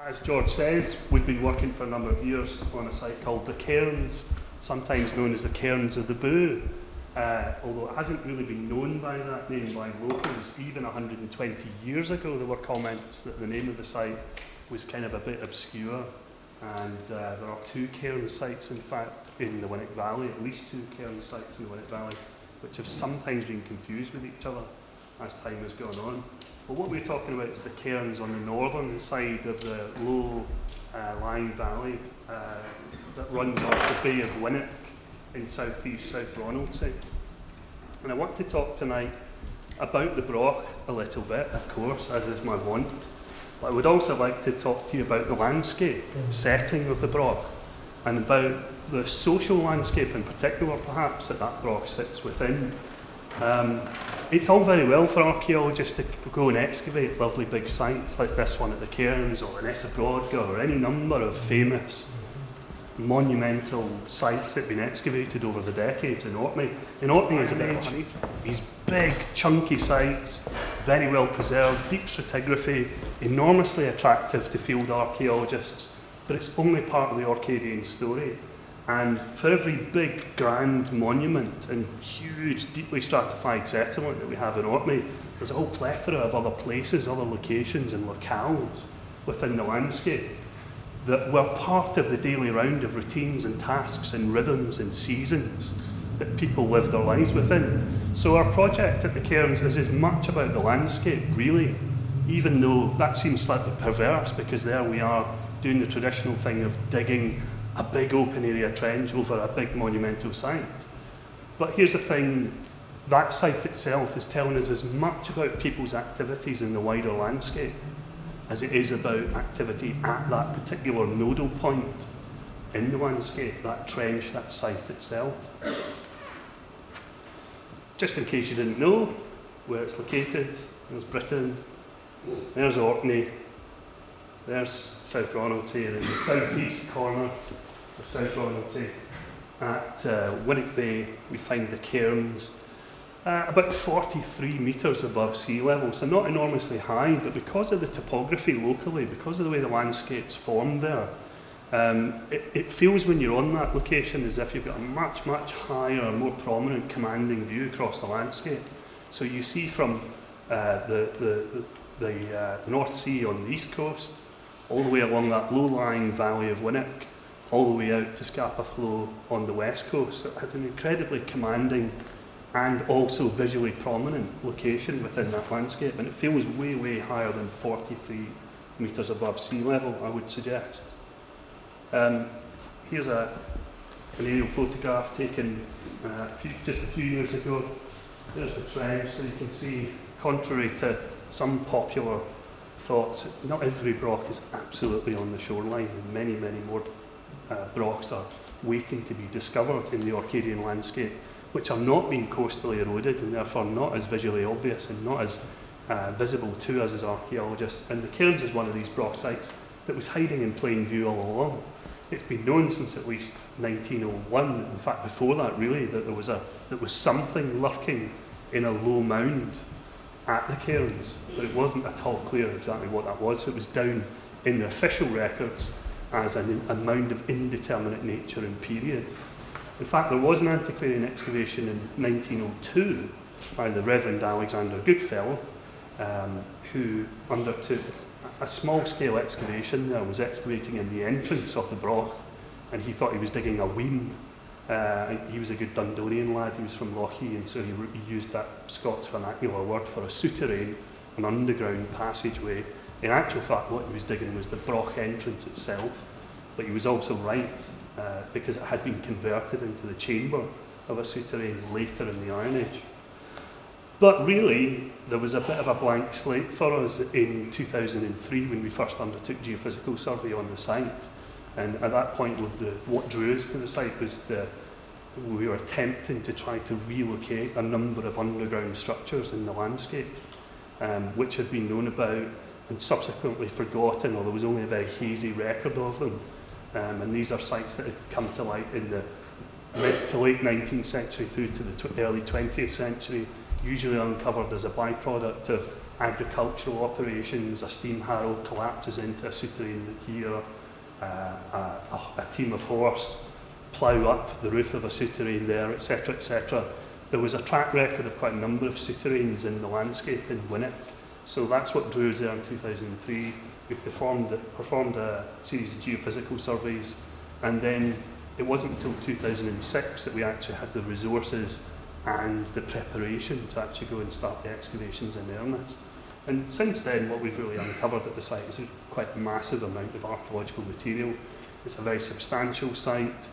As George says, we've been working for a number of years on a site called the Cairns, sometimes known as the Cairns of the Boo, although it hasn't really been known by that name by locals. Even 120 years ago there were comments that the name of the site was kind of a bit obscure, and there are two Cairns sites in fact in the Winnick Valley, at least two Cairns sites in the Winnick Valley, which have sometimes been confused with each other as time has gone on. But what we're talking about is the Cairns on the northern side of the low-lying valley that runs off the Bay of Winnick in southeast South Ronaldsay. And I want to talk tonight about the Broch a little bit, of course, as is my wont. But I would also like to talk to you about the landscape setting of the Broch and about the social landscape in particular, perhaps, that Broch sits within. It's all very well for archaeologists to go and excavate lovely big sites like this one at the Cairns or in Broch or any number of famous monumental sites that have been excavated over the decades in Orkney. In Orkney is a bit of these big chunky sites, very well preserved, deep stratigraphy, enormously attractive to field archaeologists, but it's only part of the Orcadian story. And for every big, grand monument and huge, deeply stratified settlement that we have in Orkney, there's a whole plethora of other places, other locations and locales within the landscape that were part of the daily round of routines and tasks and rhythms and seasons that people lived their lives within. So our project at the Cairns is as much about the landscape, really, even though that seems slightly perverse because there we are doing the traditional thing of digging a big open area trench over a big monumental site. But here's the thing, that site itself is telling us as much about people's activities in the wider landscape as it is about activity at that particular nodal point in the landscape, that trench, that site itself. Just in case you didn't know where it's located, there's Britain, there's Orkney, there's South Ronaldsay, and in the southeast corner of South Ronaldsay at Winnick Bay we find the Cairns, about 43 metres above sea level, so not enormously high, but because of the topography locally, because of the way the landscape's formed there, it feels when you're on that location as if you've got a much, much higher, more prominent commanding view across the landscape. So you see from the North Sea on the east coast, all the way along that low-lying valley of Winnick, all the way out to Scapa Flow on the west coast. So it has an incredibly commanding and also visually prominent location within that landscape, and it feels way, way higher than 43 metres above sea level, I would suggest. Here's an aerial photograph taken just a few years ago. There's the trench, so you can see, contrary to some popular thoughts, not every Broch is absolutely on the shoreline, and many, many more Brochs are waiting to be discovered in the Orcadian landscape, which are not being coastally eroded and therefore not as visually obvious and not as visible to us as archaeologists. And the Cairns is one of these Broch sites that was hiding in plain view all along. It's been known since at least 1901, in fact before that really, that there was something lurking in a low mound at the Cairns, but it wasn't at all clear exactly what that was. So it was down in the official records as a mound of indeterminate nature and period. In fact, there was an antiquarian excavation in 1902 by the Reverend Alexander Goodfellow, who undertook a small-scale excavation there, was excavating in the entrance of the Broch, and he thought he was digging a weem. He was a good Dundonian lad, he was from Lochie, and so he used that Scots vernacular word for a souterrain, an underground passageway. In actual fact, what he was digging was the Broch entrance itself, but he was also right, because it had been converted into the chamber of a souterrain later in the Iron Age. But really, there was a bit of a blank slate for us in 2003 when we first undertook geophysical survey on the site. And at that point, what drew us to the site was we were attempting to try to relocate a number of underground structures in the landscape, which had been known about and subsequently forgotten, or there was only a very hazy record of them. And these are sites that had come to light in the mid to late 19th century through to the early 20th century, usually uncovered as a byproduct of agricultural operations. A steam harrow collapses into a souterrain here. A team of horse plough up the roof of a souterrain there, etc., etc. There was a track record of quite a number of souterrains in the landscape in Winnock, so that's what drew us there in 2003. We performed a series of geophysical surveys, and then it wasn't until 2006 that we actually had the resources and the preparation to actually go and start the excavations in earnest. And since then, what we've really uncovered at the site is quite a massive amount of archaeological material. It's a very substantial site.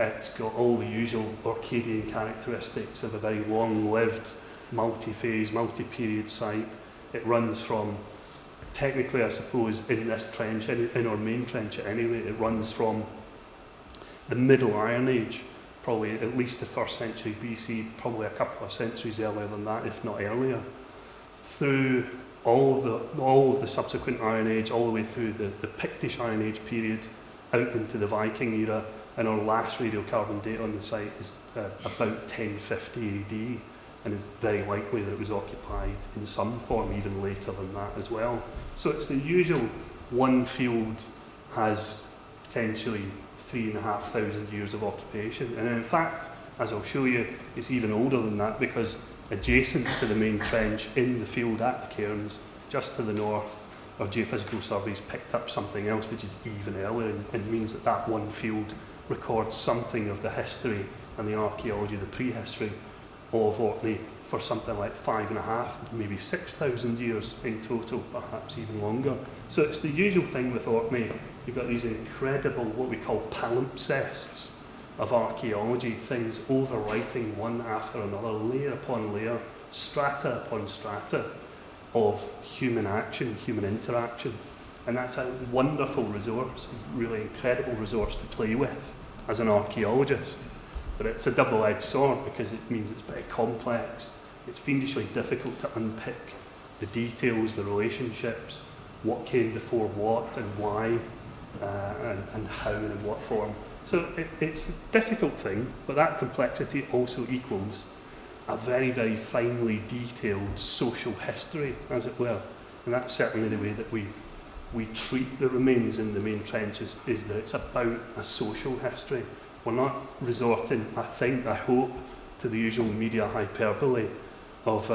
It's got all the usual Orcadian characteristics of a very long-lived, multi-phase, multi-period site. It runs from, technically I suppose, in this trench, in our main trench at any rate, it runs from the Middle Iron Age, probably at least the 1st century BC, probably a couple of centuries earlier than that, if not earlier, through all of the subsequent Iron Age, all the way through the Pictish Iron Age period, out into the Viking era, and our last radiocarbon date on the site is about 1050 AD, and it's very likely that it was occupied in some form even later than that as well. So it's the usual one field has potentially 3,500 years of occupation, and in fact, as I'll show you, it's even older than that, because adjacent to the main trench in the field at the Cairns, just to the north, our geophysical surveys picked up something else which is even earlier, and means that that one field records something of the history and the archaeology, the prehistory of Orkney for something like 5,500, maybe 6,000 years in total, perhaps even longer. So it's the usual thing with Orkney. You've got these incredible, what we call palimpsests of archaeology, things overwriting one after another, layer upon layer, strata upon strata of human action, human interaction. And that's a wonderful resource, really incredible resource to play with as an archaeologist. But it's a double-edged sword because it means it's very complex. It's fiendishly difficult to unpick the details, the relationships, what came before what and why, and how and in what form. So it's a difficult thing, but that complexity also equals a very, very finely detailed social history, as it were. And that's certainly the way that we treat the remains in the main trenches, is that it's about a social history. We're not resorting, I hope, to the usual media hyperbole of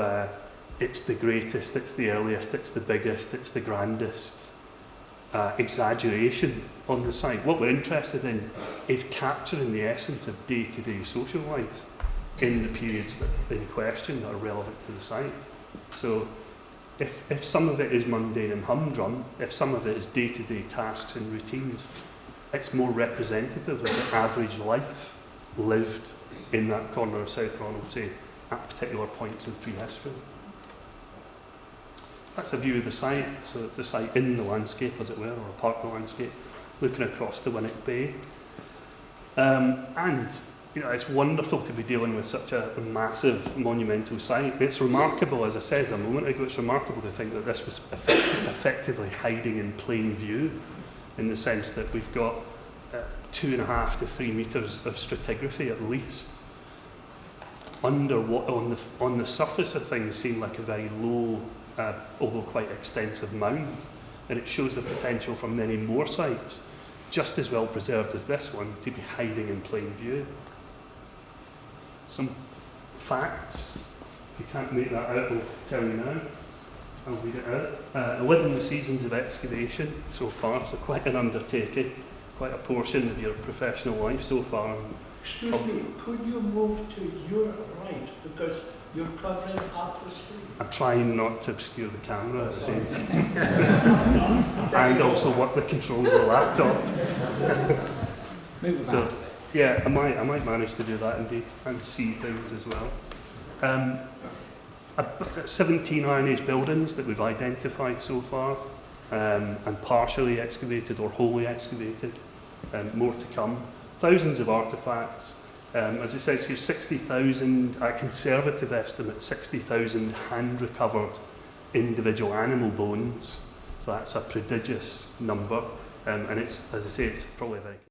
it's the greatest, it's the earliest, it's the biggest, it's the grandest. Exaggeration on the site. What we're interested in is capturing the essence of day-to-day social life in the periods that in question that are relevant to the site. So if some of it is mundane and humdrum, if some of it is day-to-day tasks and routines, it's more representative of the average life lived in that corner of South Ronaldsay at particular points in prehistory. That's a view of the site, so it's the site in the landscape, as it were, or a part of the landscape, looking across the Winnock Bay. And you know, it's wonderful to be dealing with such a massive monumental site. It's remarkable, as I said a moment ago, it's remarkable to think that this was effectively hiding in plain view, in the sense that we've got 2.5 to 3 metres of stratigraphy at least, under what on the surface of things seem like a very low, although quite extensive mound, and it shows the potential for many more sites, just as well preserved as this one, to be hiding in plain view. Some facts, if you can't make that out, I'll tell you now. I'll read it out. 11 seasons of excavation so far, so quite an undertaking, quite a portion of your professional life so far. Excuse me, could you move to your right, because you're covering half the screen? I'm trying not to obscure the camera at the same time. And also work the controls of the laptop. So, yeah, I might manage to do that indeed, and see things as well. 17 Iron Age buildings that we've identified so far, and partially excavated or wholly excavated, more to come. Thousands of artefacts. As it says here, 60,000, a conservative estimate, 60,000 hand-recovered individual animal bones. So that's a prodigious number. And it's, as I say, it's probably a very